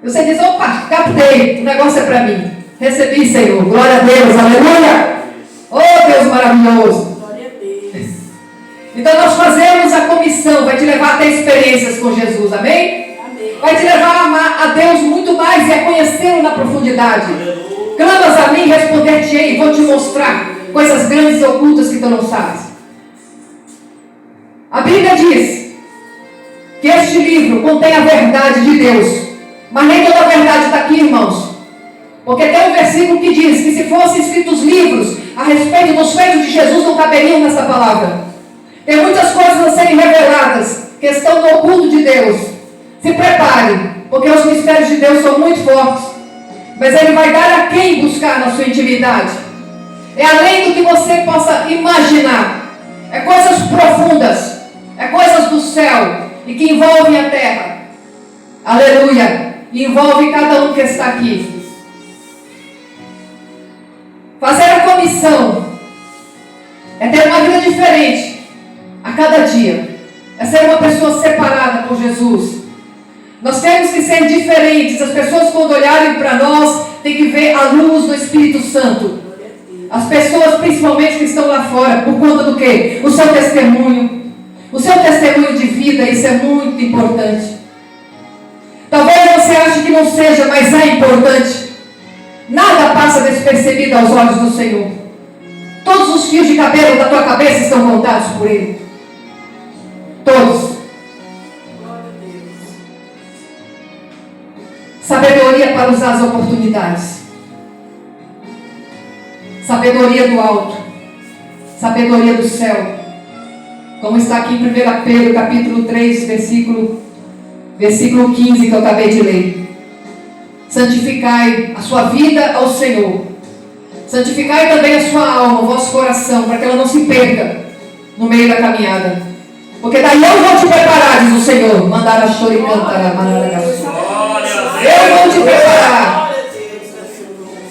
Você diz, opa, captei. O negócio é para mim. Recebi, Senhor. Glória a Deus. Aleluia. Oh, Deus maravilhoso. Glória a Deus. Então nós fazemos a comissão. Vai te levar a ter experiências com Jesus. Amém? Amém. Vai te levar a amar a Deus muito mais e a conhecê-lo na profundidade. Clamas a mim, responder-te-ei. Vou te mostrar coisas grandes e ocultas que tu não sabes. A Bíblia diz que este livro contém a verdade de Deus. Mas nem toda a verdade está aqui, irmãos. Porque tem um versículo que diz que se fossem escritos livros a respeito dos feitos de Jesus, não caberiam nessa palavra. Tem muitas coisas a serem reveladas, que estão no oculto de Deus. Se prepare, porque os mistérios de Deus são muito fortes. Mas Ele vai dar a quem buscar na sua intimidade. É além do que você possa imaginar. É coisas profundas. É coisas do céu e que envolvem a terra. Aleluia. E envolve cada um que está aqui. Fazer a comissão é ter uma vida diferente a cada dia. É ser uma pessoa separada por Jesus. Nós temos que ser diferentes. As pessoas, quando olharem para nós, têm que ver a luz do Espírito Santo. As pessoas, principalmente que estão lá fora, por conta do quê? O seu testemunho. O seu testemunho de vida, isso é muito importante. Talvez você ache que não seja, mas é importante. Nada passa despercebido aos olhos do Senhor. Todos os fios de cabelo da tua cabeça estão contados por Ele. Todos. Sabedoria para usar as oportunidades. Sabedoria do alto. Sabedoria do céu. Como está aqui em 1 Pedro, capítulo 3, versículo 15, que eu acabei de ler. Santificai a sua vida ao Senhor. Santificai também a sua alma, o vosso coração, para que ela não se perca no meio da caminhada. Porque daí eu vou te preparar, diz o Senhor. Mandar a choro e cantar a manada. Eu vou te preparar.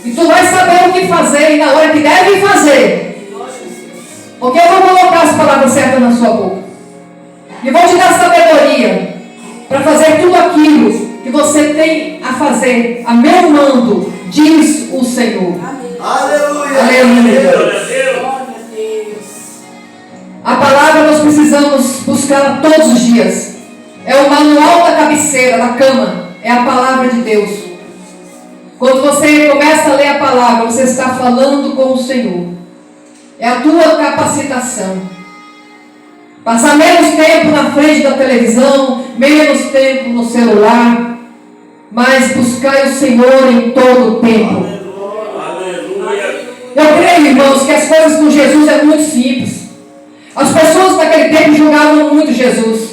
E tu vai saber o que fazer e na hora que deve fazer. Porque eu vou colocar as palavras certas na sua boca. E vou te dar sabedoria para fazer tudo aquilo que você tem a fazer a meu mando, diz o Senhor. Amém. Aleluia! Aleluia. Glória a Deus. Glória a Deus. precisamos buscá-la todos os dias. É o manual da cabeceira, da cama. É a palavra de Deus. Quando você começa a ler a palavra, você está falando com o Senhor. É a tua capacitação. Passar menos tempo na frente da televisão, menos tempo no celular, mas buscar o Senhor em todo o tempo. Aleluia. Eu creio, irmãos, que as coisas com Jesus é muito simples. As pessoas naquele tempo julgavam muito Jesus.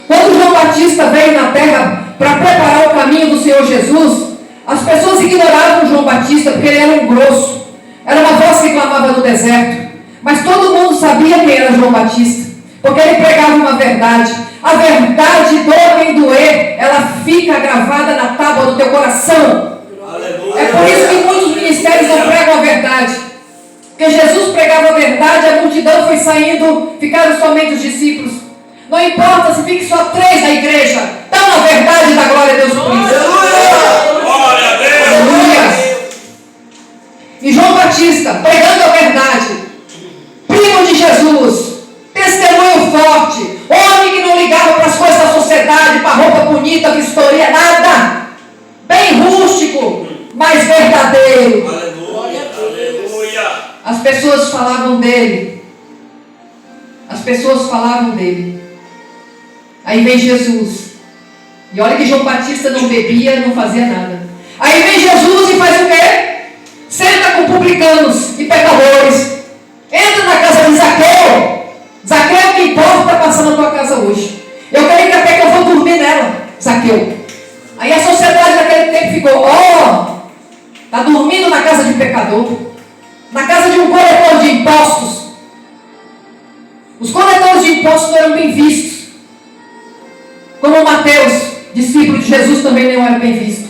Quando João Batista veio na terra para preparar o caminho do Senhor Jesus, as pessoas ignoravam João Batista porque ele era um grosso. Era uma voz que clamava no deserto. Mas todo mundo sabia quem era João Batista, porque ele pregava uma verdade. A verdade, doa quem doer, ela fica gravada na tábua do teu coração. Aleluia. É por isso que muitos ministérios não pregam a verdade. Porque Jesus pregava a verdade, a multidão foi saindo, ficaram somente os discípulos. Não importa se fique só 3 na igreja, estão na verdade da glória a Deus Cristo. Glória a Deus. Aleluia. E João Batista, pregando a verdade, primo de Jesus, testemunho forte, homem que não ligava para as coisas da sociedade, para roupa bonita, vistoria, nada. Bem rústico, mas verdadeiro. Aleluia. Aleluia. As pessoas falavam dele. As pessoas falavam dele. Aí vem Jesus. E olha que João Batista não bebia, não fazia nada. Aí vem Jesus e faz o quê? Senta com publicanos e pecadores. Entra na casa de Zaqueu. Zaqueu, que importa está passando na tua casa hoje. Eu creio que até que eu vou dormir nela, Zaqueu. Aí a sociedade daquele tempo ficou, está dormindo na casa de pecador. Na casa de um coletor de impostos. Os coletores de impostos não eram bem vistos. Como Mateus, discípulo de Jesus, também não era bem visto.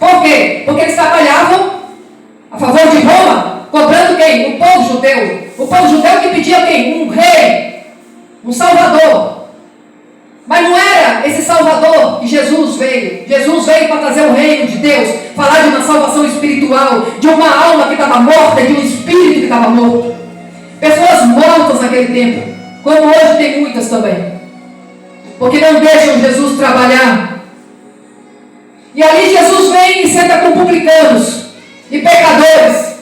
Por quê? Porque eles trabalhavam a favor de Roma, cobrando quem? O povo judeu. O povo judeu que pedia quem? Um rei, um salvador. Mas não era esse salvador que Jesus veio. Jesus veio para trazer o reino de Deus, falar de uma salvação espiritual, de uma alma que estava morta, de um espírito que estava morto. Pessoas mortas naquele tempo, como hoje tem muitas também. Porque não deixam Jesus trabalhar. E ali Jesus vem e senta com publicanos e pecadores,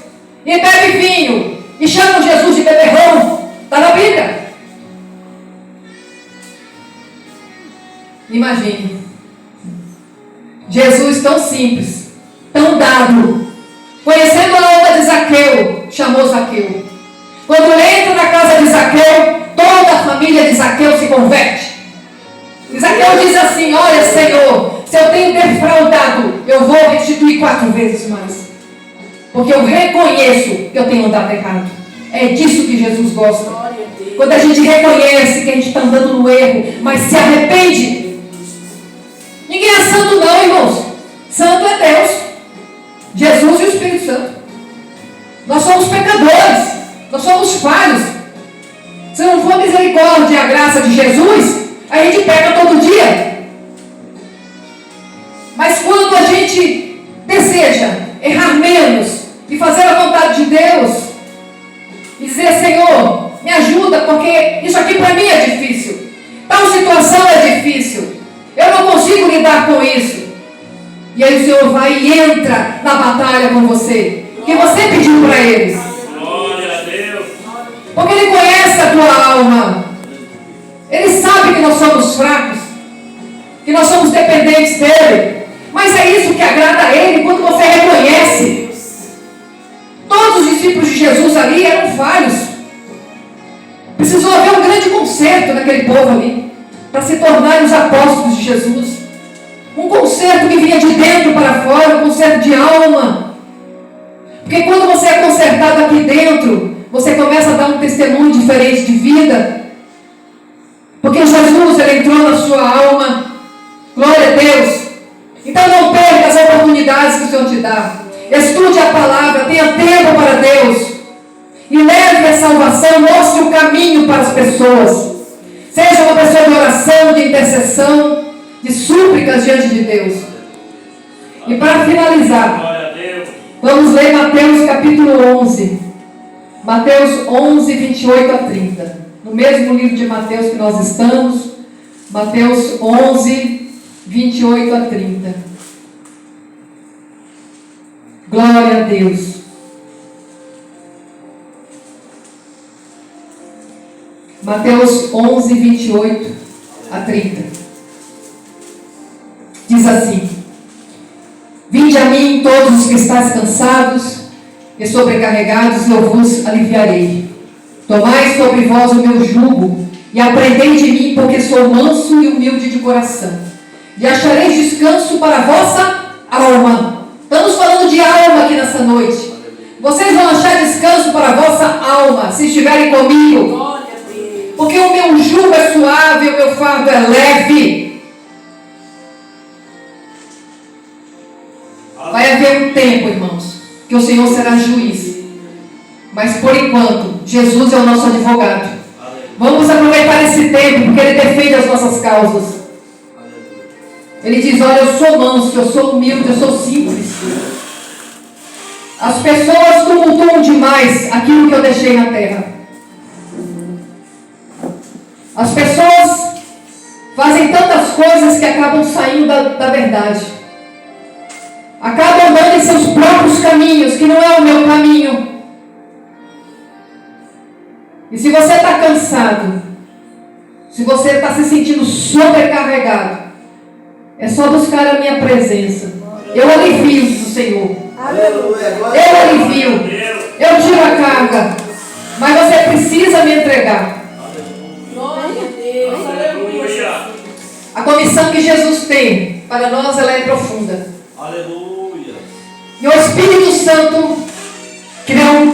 e bebe vinho, e chama Jesus de beberrão. Está na Bíblia. Imagine. Jesus tão simples, tão dado, conhecendo a alma de Zaqueu, chamou Zaqueu. Quando ele entra na casa de Zaqueu, toda a família de Zaqueu se converte. E Zaqueu diz assim: olha, Senhor, se eu tenho defraudado, eu vou restituir 4 vezes mais. Porque eu reconheço que eu tenho andado errado. É disso que Jesus gosta. Quando a gente reconhece que a gente está andando no erro, mas se arrepende. Ninguém é santo não, irmãos. Santo é Deus, Jesus e o Espírito Santo. Nós somos pecadores, nós somos falhos. Se não for a misericórdia e a graça de Jesus, a gente peca todo dia. Mas quando a gente deseja errar menos e fazer a vontade de Deus e dizer: Senhor, me ajuda, porque isso aqui para mim é difícil, tal situação é difícil, eu não consigo lidar com isso. E aí o Senhor vai e entra na batalha com você, que você pediu para Ele. Glória a Deus. Porque Ele conhece a tua alma. Ele sabe que nós somos fracos, que nós somos dependentes dEle. Mas é isso que agrada a Ele quando você reconhece. Todos os discípulos de Jesus ali eram falhos. Precisou haver um grande conserto naquele povo ali, para se tornarem os apóstolos de Jesus. Um conserto que vinha de dentro para fora, um conserto de alma. Porque quando você é consertado aqui dentro, você começa a dar um testemunho diferente de vida. Porque Jesus, Ele entrou na sua alma. Glória a Deus. Então não perca as oportunidades que o Senhor te dá. Estude a palavra, tenha tempo para Deus. E leve a salvação, mostre o caminho para as pessoas. Seja uma pessoa de oração, de intercessão, de súplicas diante de Deus. E para finalizar, Glória a Deus. vamos ler Mateus capítulo 11. Mateus 11, 28 a 30. no mesmo livro de Mateus que nós estamos, Mateus 11, 28 a 30. Glória a Deus. Mateus 11, 28 a 30. Diz assim: Vinde a mim todos os que estáis cansados e sobrecarregados, e eu vos aliviarei. Tomai sobre vós o meu jugo e aprendei de mim, porque sou manso e humilde de coração, e achareis descanso para a vossa alma. Estamos falando de alma aqui nessa noite. Vocês vão achar descanso para a vossa alma se estiverem comigo, Glória a Deus. porque o meu jugo é suave e o meu fardo é leve. Vai haver um tempo, irmãos, que o Senhor será juiz. Mas por enquanto, Jesus é o nosso advogado. Vamos aproveitar esse tempo, porque Ele defende as nossas causas. Ele diz: olha, eu sou manso, eu sou humilde, eu sou simples. As pessoas tumultuam demais aquilo que eu deixei na terra. As pessoas fazem tantas coisas que acabam saindo da verdade. Acabam andando em seus próprios caminhos, que não é o meu caminho. E se você está cansado, se você está se sentindo sobrecarregado, é só buscar a minha presença. Eu alivio, diz o Senhor. Aleluia. Eu alivio. Eu tiro a carga. Mas você precisa me entregar. Glória a Deus. Aleluia. Aleluia. A comissão que Jesus tem para nós, ela é profunda. Aleluia. E o Espírito Santo, que eu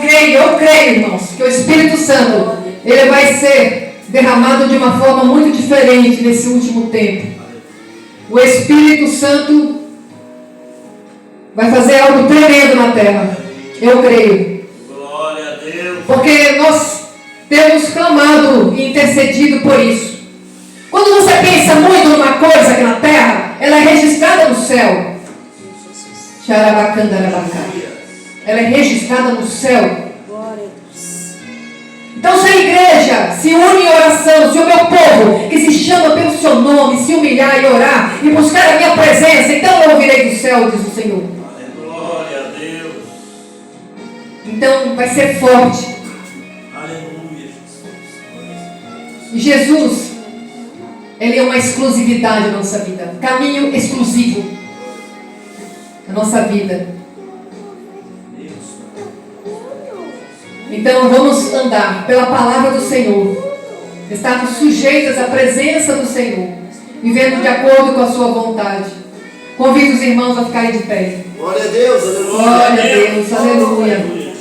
creio, irmãos, que o Espírito Santo, ele vai ser derramado de uma forma muito diferente nesse último tempo. O Espírito Santo vai fazer algo tremendo na terra. Eu creio. Glória a Deus. Porque nós temos clamado e intercedido por isso. Quando você pensa muito numa coisa aqui na terra, ela é registrada no céu. Xarabacandarabacá. Ela é registrada no céu. Glória a Deus. Então, se a igreja se une em oração, se o meu povo, que se chama pelo seu nome, se humilhar e orar, e buscar a minha presença, então eu ouvirei do céu, diz o Senhor. Glória a Deus. Então, vai ser forte. Aleluia. E Jesus, Ele é uma exclusividade na nossa vida. Caminho exclusivo na nossa vida. Então vamos andar pela palavra do Senhor, estarmos sujeitos à presença do Senhor, vivendo de acordo com a sua vontade. Convido os irmãos a ficarem de pé. Glória a Deus. Aleluia. Glória a Deus, aleluia,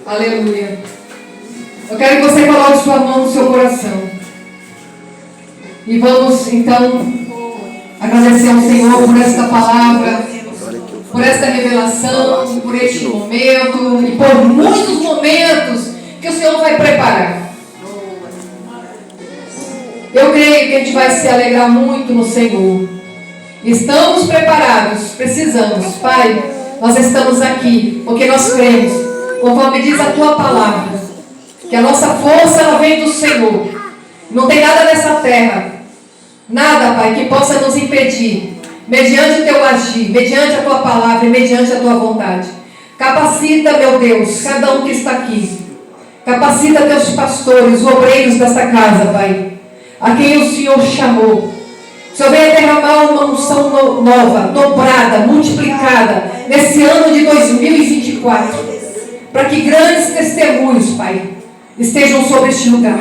aleluia. Eu quero que você coloque sua mão no seu coração. E vamos então agradecer ao Senhor por esta palavra, por esta revelação, por este momento e por muitos momentos que o Senhor vai preparar. Eu creio que a gente vai se alegrar muito no Senhor. Estamos preparados, precisamos. Pai, nós estamos aqui porque nós cremos, conforme diz a Tua palavra, que a nossa força ela vem do Senhor. Não tem nada nessa terra, nada, Pai, que possa nos impedir, mediante o Teu agir, mediante a Tua palavra e mediante a Tua vontade. Capacita, meu Deus, cada um que está aqui. Capacita Teus pastores, obreiros desta casa, Pai, a quem o Senhor chamou. O Senhor venha derramar uma unção nova, dobrada, multiplicada, nesse ano de 2024, para que grandes testemunhos, Pai, estejam sobre este lugar.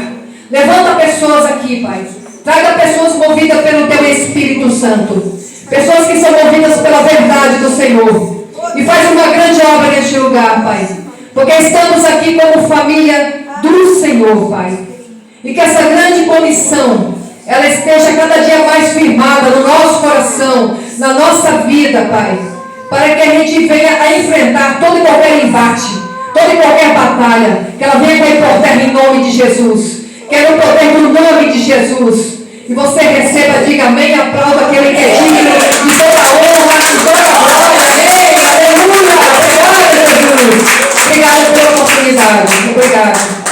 Levanta pessoas aqui, Pai. Traga pessoas movidas pelo Teu Espírito Santo. Pessoas que são movidas pela verdade do Senhor. E faz uma grande obra neste lugar, Pai. Porque estamos aqui como família do Senhor, Pai. E que essa grande comissão, ela esteja cada dia mais firmada no nosso coração, na nossa vida, Pai. Para que a gente venha a enfrentar todo e qualquer embate, toda e qualquer batalha. Que ela venha cair por terra em nome de Jesus. Quero o poder do nome de Jesus. E você receba, diga amém, aplauda aquele que é digno de toda honra, de toda glória. Ei, aleluia! Obrigado, Jesus. Obrigado pela oportunidade. Obrigado.